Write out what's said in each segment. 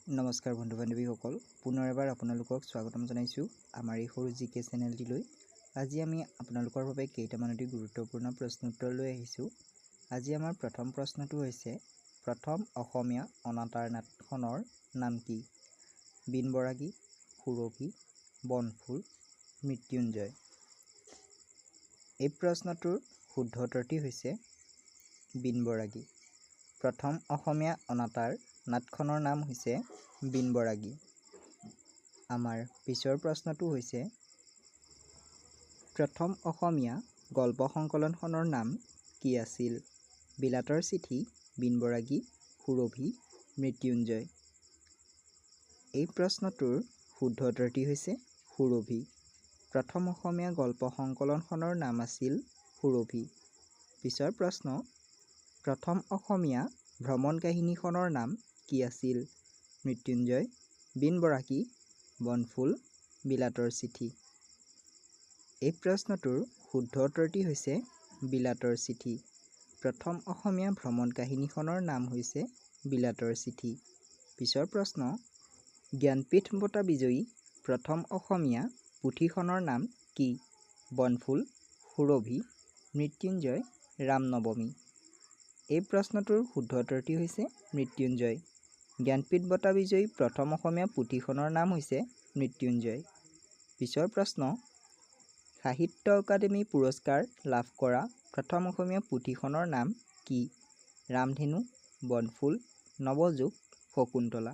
নমস্কাৰ বন্ধু বান্ধৱীসকল, পুনৰ এবাৰ আপোনালোকক স্বাগতম জনাইছোঁ আমাৰ এই সৰু জিকে চেনেলটিলৈ। আজি আমি আপোনালোকৰ বাবে কেইটামান অতি গুৰুত্বপূৰ্ণ প্ৰশ্ন উত্তৰ লৈ আহিছোঁ। আজি আমাৰ প্ৰথম প্ৰশ্নটো হৈছে, প্ৰথম অসমীয়া অনাতাঁৰ নাটখনৰ নাম কি? বিনবৰাগী, সুৰভি, বনফুল, মৃত্যুঞ্জয়। এই প্ৰশ্নটোৰ শুদ্ধ উত্তৰটি হৈছে বিনবৰাগী। প্ৰথম অসমীয়া অনাতাঁৰ নাটখনৰ নাম হৈছে বিনবৰাগী। আমাৰ পিছৰ প্ৰশ্নটো হৈছে, প্ৰথম অসমীয়া গল্প সংকলনখনৰ নাম কি আছিল? বিলাতৰ চিঠি, বিনবৰাগী, সুৰভি, মৃত্যুঞ্জয়। এই প্ৰশ্নটোৰ শুদ্ধ উত্তৰটি হৈছে সুৰভি। প্ৰথম অসমীয়া গল্প সংকলনখনৰ নাম আছিল সুৰভি। পিছৰ প্ৰশ্ন, প্ৰথম অসমীয়া ভ্ৰমণ কাহিনীখনৰ নাম কি আছিল? মৃত্যুঞ্জয়, বিনবৰাগী, বনফুল, বিলাতৰ চিঠি। এই প্ৰশ্নটোৰ শুদ্ধ উত্তৰটি হৈছে বিলাতৰ চিঠি। প্ৰথম অসমীয়া ভ্ৰমণ কাহিনীখনৰ নাম হৈছে বিলাতৰ চিঠি। পিছৰ প্ৰশ্ন, জ্ঞানপীঠ বঁটা বিজয়ী প্ৰথম অসমীয়া পুথিখনৰ নাম কি? বনফুল, সুৰভি, মৃত্যুঞ্জয়, ৰামনৱমী। এই প্ৰশ্নটোৰ শুদ্ধ উত্তৰটি হৈছে মৃত্যুঞ্জয়। জ্ঞানপীঠ বঁটা বিজয়ী প্ৰথম অসমীয়া পুথিখনৰ নাম হৈছে মৃত্যুঞ্জয়। পিছৰ প্ৰশ্ন, সাহিত্য অকাডেমি পুৰস্কাৰ লাভ কৰা প্ৰথম অসমীয়া পুথিখনৰ নাম কি? ৰামধেনু, বনফুল, নৱযুগ, শকুন্তলা।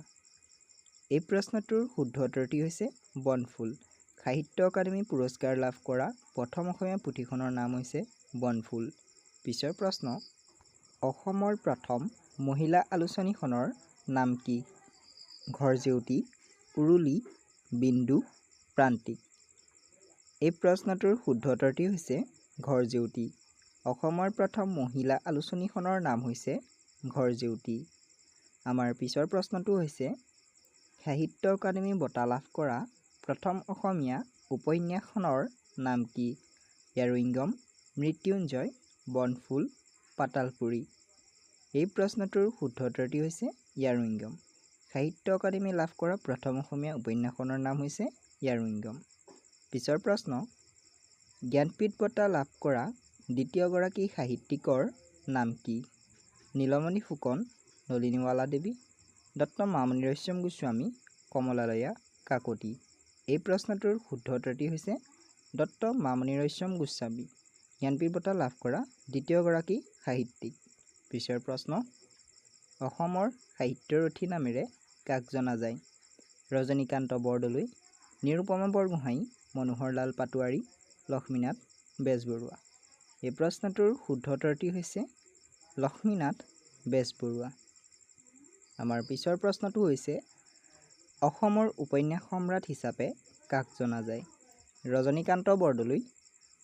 এই প্ৰশ্নটোৰ শুদ্ধ উত্তৰটি হৈছে বনফুল। সাহিত্য অকাডেমি পুৰস্কাৰ লাভ কৰা প্ৰথম অসমীয়া পুথিখনৰ নাম হৈছে বনফুল। পিছৰ প্ৰশ্ন, অসমৰ প্ৰথম মহিলা আলোচনীখনৰ নাম কি? ঘৰজেউতী, উৰুলি, বিন্দু, প্ৰান্তিক। এই প্ৰশ্নটোৰ শুদ্ধ উত্তৰটি হৈছে ঘৰজেউতী। অসমৰ প্ৰথম মহিলা আলোচনীখনৰ নাম হৈছে ঘৰজেউতী। আমাৰ পিছৰ প্ৰশ্নটো হৈছে, সাহিত্য অকাডেমি বঁটা লাভ কৰা প্ৰথম অসমীয়া উপন্যাসখনৰ নাম কি? য়াৰুইংগম, মৃত্যুঞ্জয়, বনফুল, পাতালপুৰী। এই প্ৰশ্নটোৰ শুদ্ধ উত্তৰটি হৈছে য়াৰুইংগম। সাহিত্য অকাডেমি লাভ কৰা প্ৰথম অসমীয়া উপন্যাসখনৰ নাম হৈছে য়াৰুইংগম। পিছৰ প্ৰশ্ন, জ্ঞানপীঠ বঁটা লাভ কৰা দ্বিতীয়গৰাকী সাহিত্যিকৰ নাম কি? নীলমণি ফুকন, নলিনীৱালা দেৱী, ডক্টৰ মামণি ৰয়ছম গোস্বামী, কমলালয়া কাকতি। এই প্ৰশ্নটোৰ শুদ্ধ উত্তৰটি হৈছে ডক্টৰ মামণি ৰয়ছম গোস্বামী। জ্ঞানপীঠ বঁটা লাভ কৰা দ্বিতীয়গৰাকী সাহিত্যিক। পিছৰ প্ৰশ্ন, অসমৰ সাহিত্যৰথী নামেৰে কাক জনা যায়? ৰজনীকান্ত বৰদলৈ, নিৰুপমা বৰগোহাঁই, মনোহৰলাল পাটোৱাৰী, লক্ষ্মীনাথ বেজবৰুৱা। এই প্ৰশ্নটোৰ শুদ্ধ উত্তৰটি হৈছে লক্ষ্মীনাথ বেজবৰুৱা। আমাৰ পিছৰ প্ৰশ্নটো হৈছে, অসমৰ উপন্যাস সম্ৰাট হিচাপে কাক জনা যায়? ৰজনীকান্ত বৰদলৈ,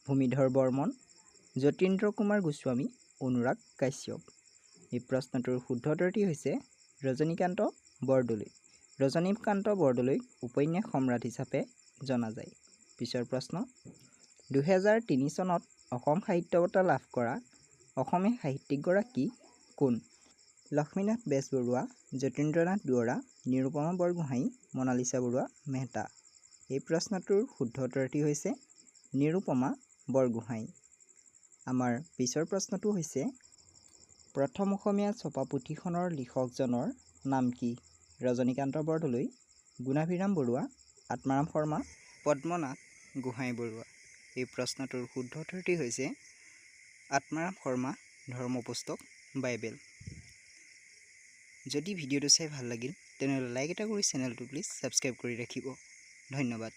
ভূমিধৰ বৰ্মন, যতীন্দ্ৰ কুমাৰ গোস্বামী, অনুৰাগ কাশ্যপ। এই প্ৰশ্নটোৰ শুদ্ধ উত্তৰটি হৈছে ৰজনীকান্ত বৰদলৈ। ৰজনীকান্ত বৰদলৈক উপন্যাস সম্ৰাট হিচাপে জনা যায়। পিছৰ প্ৰশ্ন, 2003 চনত অসম সাহিত্য বঁটা লাভ কৰা অসমীয়া সাহিত্যিকগৰাকী কোন? লক্ষ্মীনাথ বেজবৰুৱা, যতীন্দ্ৰনাথ দুৱৰা, নিৰুপমা বৰগোহাঁই, মনালিছা বৰুৱা মেহতা। এই প্ৰশ্নটোৰ শুদ্ধ উত্তৰটি হৈছে নিৰুপমা বৰগোহাঁই। আমাৰ পিছৰ প্ৰশ্নটো হৈছে, প্ৰথম অসমীয়া ছপা পুথিখনৰ লিখকজনৰ নাম কি? ৰজনীকান্ত বৰদলৈ, গুণাভিৰাম বৰুৱা, আত্মাৰাম শৰ্মা, পদ্মনাথ গোহাঁই বৰুৱা। এই প্ৰশ্নটোৰ শুদ্ধ উত্তৰটি হৈছে আত্মাৰাম শৰ্মা, ধৰ্মপুস্তক বাইবেল। যদি ভিডিঅ'টো চাই ভাল লাগিল তেনেহ'লে লাইক এটা কৰি চেনেলটো প্লিজ ছাবস্ক্ৰাইব কৰি ৰাখিব। ধন্যবাদ।